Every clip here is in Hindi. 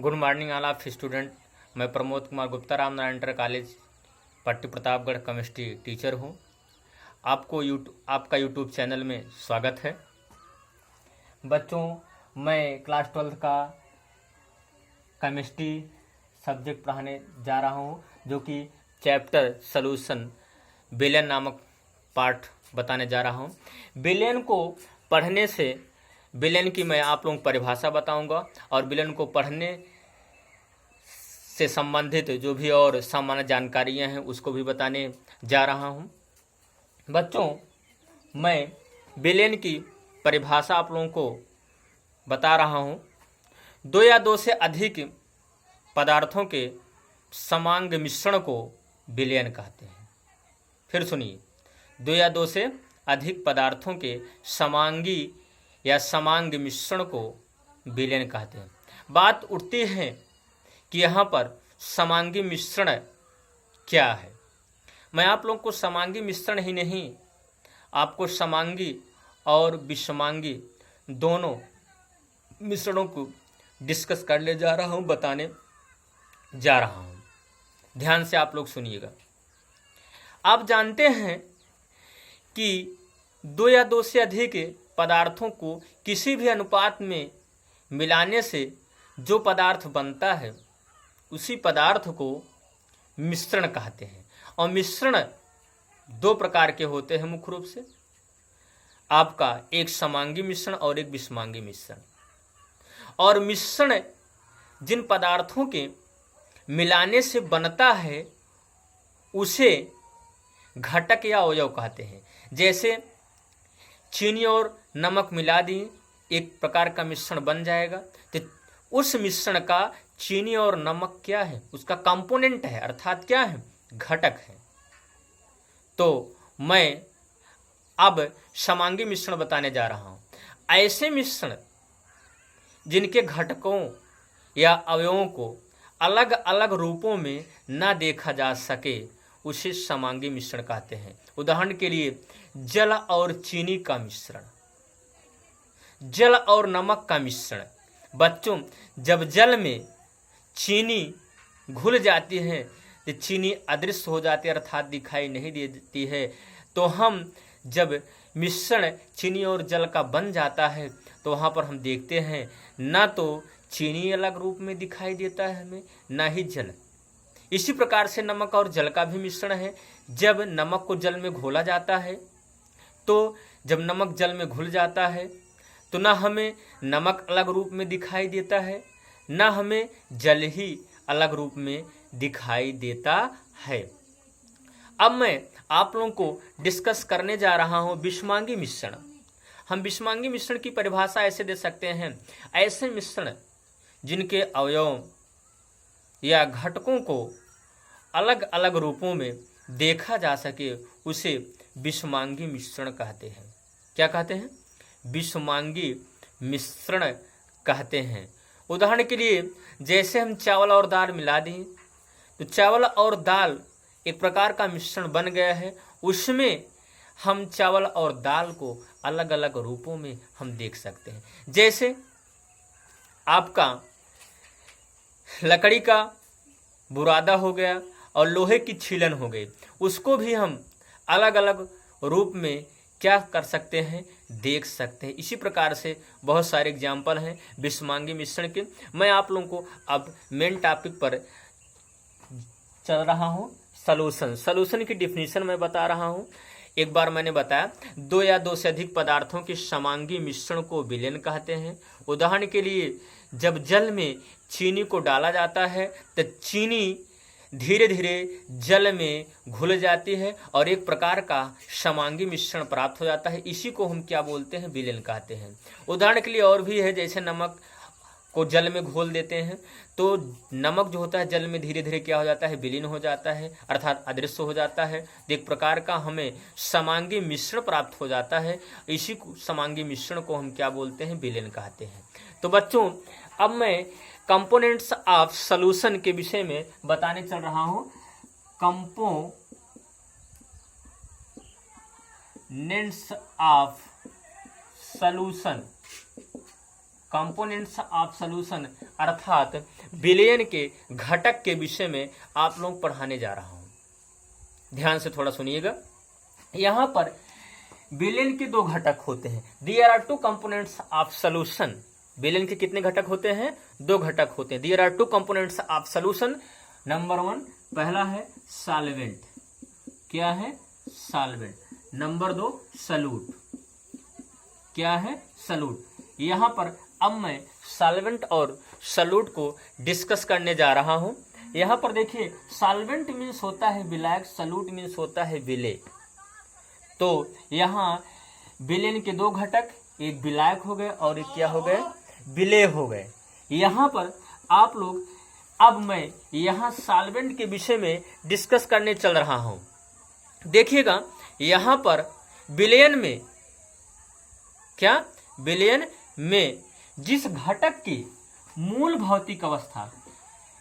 Good morning all of student. मैं प्रमोद कुमार गुप्ता रामनारायण इंटर कॉलेज पट्टी प्रतापगढ़ केमिस्ट्री टीचर हूँ। आपका यूट्यूब चैनल में स्वागत है। बच्चों, मैं क्लास 12 का केमिस्ट्री सब्जेक्ट पढ़ाने जा रहा हूँ, जो कि चैप्टर सॉल्यूशन विलेन नामक पार्ट बताने जा रहा हूँ। विलेन को पढ़ने से विलेन की मैं आप लोगों को परिभाषा बताऊंगा और विलेन को पढ़ने से संबंधित जो भी और सामान्य जानकारियां हैं उसको भी बताने जा रहा हूं। बच्चों, मैं विलेन की परिभाषा आप लोगों को बता रहा हूं। दो या दो से अधिक पदार्थों के समांग मिश्रण को विलेन कहते हैं। फिर सुनिए, दो या दो से अधिक पदार्थों के समांगी या समांग मिश्रण को विलेन कहते हैं। बात उठती है कि यहाँ पर समांगी मिश्रण क्या है। मैं आप लोगों को समांगी मिश्रण ही नहीं, आपको समांगी और विषमांगी दोनों मिश्रणों को डिस्कस करने जा रहा हूँ, बताने जा रहा हूँ। ध्यान से आप लोग सुनिएगा। आप जानते हैं कि दो या दो से अधिक पदार्थों को किसी भी अनुपात में मिलाने से जो पदार्थ बनता है उसी पदार्थ को मिश्रण कहते हैं। और मिश्रण दो प्रकार के होते हैं मुख्य रूप से, आपका एक समांगी मिश्रण और एक विषमांगी मिश्रण। और मिश्रण जिन पदार्थों के मिलाने से बनता है उसे घटक या अवयव कहते हैं। जैसे चीनी और नमक मिला दिए, एक प्रकार का मिश्रण बन जाएगा, तो उस मिश्रण का चीनी और नमक क्या है, उसका कंपोनेंट है, अर्थात क्या है, घटक है। तो मैं अब समांगी मिश्रण बताने जा रहा हूं। ऐसे मिश्रण जिनके घटकों या अवयवों को अलग अलग रूपों में न देखा जा सके उसे समांगी मिश्रण कहते हैं। उदाहरण के लिए जल और चीनी का मिश्रण, जल और नमक का मिश्रण। बच्चों, जब जल में चीनी घुल जाती है तो चीनी अदृश्य हो जाती है, अर्थात दिखाई नहीं देती है। तो हम जब मिश्रण चीनी और जल का बन जाता है तो वहाँ पर हम देखते हैं ना तो चीनी अलग रूप में दिखाई देता है हमें, ना ही जल। इसी प्रकार से नमक और जल का भी मिश्रण है। जब नमक को जल में घोला जाता है तो जब नमक जल में घुल जाता है तो ना हमें नमक अलग रूप में दिखाई देता है, ना हमें जल ही अलग रूप में दिखाई देता है। अब मैं आप लोगों को डिस्कस करने जा रहा हूं विषमांगी मिश्रण। हम विषमांगी मिश्रण की परिभाषा ऐसे दे सकते हैं, ऐसे मिश्रण जिनके अवयवों या घटकों को अलग अलग रूपों में देखा जा सके उसे विषमांगी मिश्रण कहते हैं। क्या कहते हैं? विषमांगी मिश्रण कहते हैं। उदाहरण के लिए जैसे हम चावल और दाल मिला दें तो चावल और दाल एक प्रकार का मिश्रण बन गया है। उसमें हम चावल और दाल को अलग अलग रूपों में हम देख सकते हैं। जैसे आपका लकड़ी का बुरादा हो गया और लोहे की छीलन हो गई, उसको भी हम अलग अलग रूप में क्या कर सकते हैं, देख सकते हैं। इसी प्रकार से बहुत सारे एग्जाम्पल हैं विषमांगी मिश्रण के। मैं आप लोगों को अब मेन टॉपिक पर चल रहा हूं, सॉल्यूशन। सॉल्यूशन की डिफिनीशन मैं बता रहा हूं। एक बार मैंने बताया, दो या दो से अधिक पदार्थों के समांगी मिश्रण को विलेन कहते हैं। उदाहरण के लिए जब जल में चीनी को डाला जाता है तो चीनी धीरे धीरे जल में घुल जाती है और एक प्रकार का समांगी मिश्रण प्राप्त हो जाता है। इसी को हम क्या बोलते हैं, विलेन कहते हैं। उदाहरण के लिए और भी है, जैसे नमक को जल में घोल देते हैं तो नमक जो होता है जल में धीरे धीरे क्या हो जाता है, विलीन हो जाता है, अर्थात अदृश्य हो जाता है। तो एक प्रकार का हमें समांगी मिश्रण प्राप्त हो जाता है। इसी समांगी मिश्रण को हम क्या बोलते हैं, विलेन कहते हैं। तो बच्चों, अब मैं कंपोनेंट्स ऑफ सॉल्यूशन के विषय में बताने चल रहा हूं। Components of solution, components of solution अर्थात विलयन के घटक के विषय में आप लोग पढ़ाने जा रहा हूं। ध्यान से थोड़ा सुनिएगा। यहां पर विलयन के दो घटक होते हैं। There are two components of solution. विलयन के कितने घटक होते हैं? दो घटक होते हैं। There are two components of solution. Number 1 पहला है सॉल्वेंट। क्या है? सॉल्वेंट। Number 2 solute. क्या है? सॉल्यूट। यहां पर अब मैं सॉल्वेंट और सॉल्यूट को डिस्कस करने जा रहा हूं। यहां पर देखिए, सॉल्वेंट मीन्स होता है विलायक, सॉल्यूट मीन्स होता है विलेय। तो यहां विलयन के दो घटक, एक विलायक हो गए और एक क्या हो गए? विलेय हो गए। यहां पर आप लोग, अब मैं यहां सॉल्वेंट के विषय में डिस्कस करने चल रहा हूं। देखिएगा, यहां पर विलयन में क्या? विलयन में जिस घटक की मूल भौतिक अवस्था,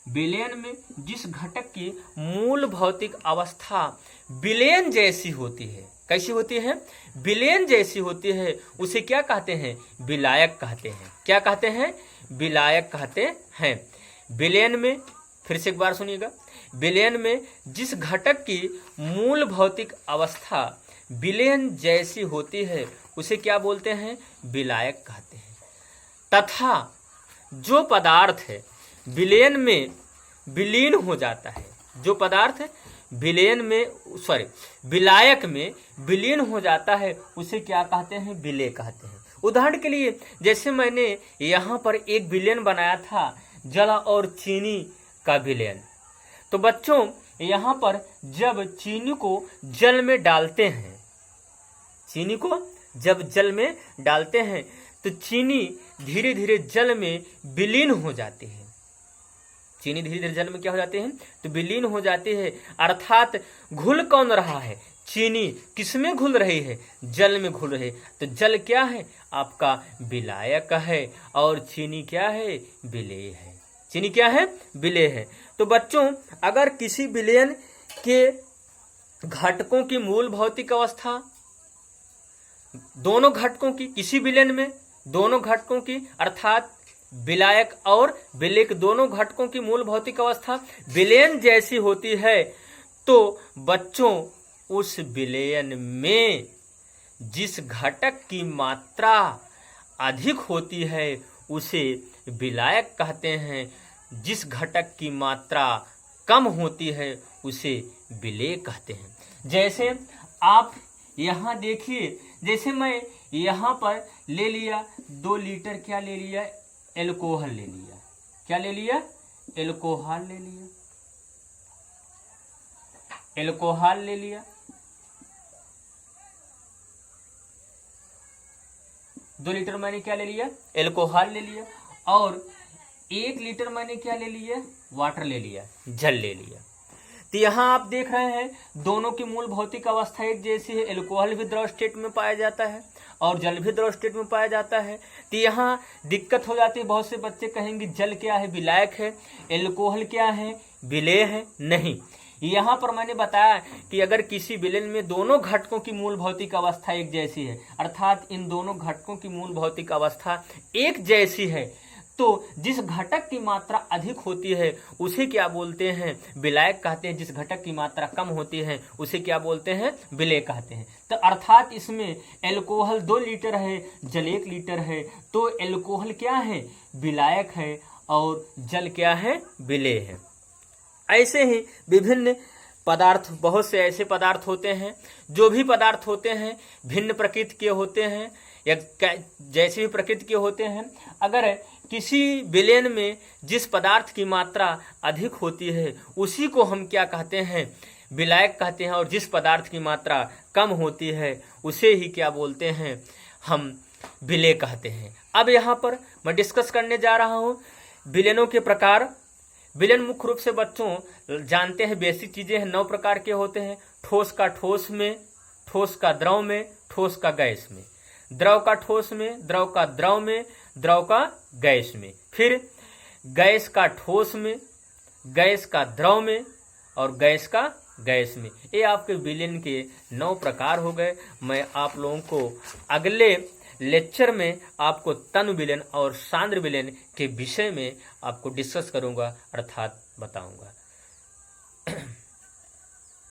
विलयन में जिस घटक की मूल भौतिक अवस्था विलयन जैसी होती है, कैसी होती है? विलयन जैसी होती है, उसे क्या कहते हैं? विलायक कहते हैं। क्या कहते हैं? विलायक कहते हैं। विलयन में, फिर से एक बार सुनिएगा, विलयन में जिस घटक की मूल भौतिक अवस्था विलयन जैसी होती है, उसे क्या बोलते हैं? विलायक कहते हैं। तथा जो पदार्थ है विलयन में विलीन हो जाता है, जो पदार्थ विलयन में विलायक में विलीन हो जाता है, उसे क्या कहते हैं? विलेय कहते हैं। उदाहरण के लिए, जैसे मैंने यहाँ पर एक विलयन बनाया था, जल और चीनी का विलयन। तो बच्चों, यहाँ पर जब चीनी को जल में डालते हैं, चीनी को जब जल में डालते हैं, तो चीनी धीरे धीरे जल में विलीन हो जाती है। चीनी धीरे धीरे जल में क्या हो जाती है? तो विलीन हो जाती है। अर्थात घुल कौन रहा है? चीनी किसमें घुल रही है? जल में घुल रही है। तो जल क्या है? आपका विलायक है, और चीनी क्या है? विलेय है। चीनी क्या है? विलेय है। तो बच्चों, अगर किसी विलयन के घटकों की मूल भौतिक अवस्था, दोनों घटकों की, किसी विलयन में दोनों घटकों की, अर्थात विलायक और विलेय दोनों घटकों की मूल भौतिक अवस्था विलयन जैसी होती है, तो बच्चों उस विलयन में जिस घटक की मात्रा अधिक होती है उसे विलायक कहते हैं। जिस घटक की मात्रा कम होती है उसे विलेय कहते हैं। जैसे आप यहाँ देखिए, जैसे मैं यहाँ पर ले लिया 2 लीटर, क्या ले लिया? एल्कोहल ले लिया। क्या ले लिया? एल्कोहल ले लिया। एल्कोहल ले लिया। 2 लीटर मैंने क्या ले लिया? एल्कोहल ले लिया। और 1 लीटर मैंने क्या ले लिया? वाटर ले लिया, जल ले लिया। तो यहाँ आप देख रहे हैं दोनों की मूल भौतिक अवस्था एक जैसी है। एल्कोहल भी द्रव स्टेट में पाया जाता है और जल भी द्रव स्टेट में पाया जाता है। तो यहाँ दिक्कत हो जाती है। बहुत से बच्चे कहेंगे जल क्या है? विलायक है। एल्कोहल क्या है? विलेय है। नहीं, यहाँ पर मैंने बताया कि अगर किसी विलयन में दोनों घटकों की मूल भौतिक अवस्था एक जैसी है, अर्थात इन दोनों घटकों की मूल भौतिक अवस्था एक जैसी है, तो जिस घटक की मात्रा अधिक होती है उसे क्या बोलते हैं? विलायक कहते हैं। जिस घटक की मात्रा कम होती है उसे क्या बोलते हैं? विलेय कहते हैं। तो अर्थात इसमें एल्कोहल 2 लीटर है, जल 1 लीटर है, तो एल्कोहल क्या है? विलायक है, और जल क्या है? विलेय है। ऐसे ही विभिन्न पदार्थ, बहुत से ऐसे पदार्थ होते हैं, जो भी पदार्थ होते हैं भिन्न प्रकृति के होते हैं या जैसे भी प्रकृति के होते हैं। अगर किसी विलयन में जिस पदार्थ की मात्रा अधिक होती है उसी को हम क्या कहते हैं? विलायक कहते हैं। और जिस पदार्थ की मात्रा कम होती है उसे ही क्या बोलते हैं? हम विलेय कहते हैं। अब यहाँ पर मैं डिस्कस करने जा रहा हूँ विलयनों के प्रकार। विलयन मुख्य रूप से बच्चों जानते हैं, बेसिक चीजें हैं, 9 प्रकार के होते हैं। ठोस का ठोस में, ठोस का द्रव में, ठोस का गैस में, द्रव का ठोस में, द्रव का द्रव में, द्रव का गैस में, फिर गैस का ठोस में, गैस का द्रव में और गैस का गैस में। ये आपके विलयन के 9 प्रकार हो गए। मैं आप लोगों को अगले लेक्चर में आपको तनु विलयन और सांद्र विलयन के विषय में आपको डिस्कस करूंगा, अर्थात बताऊंगा।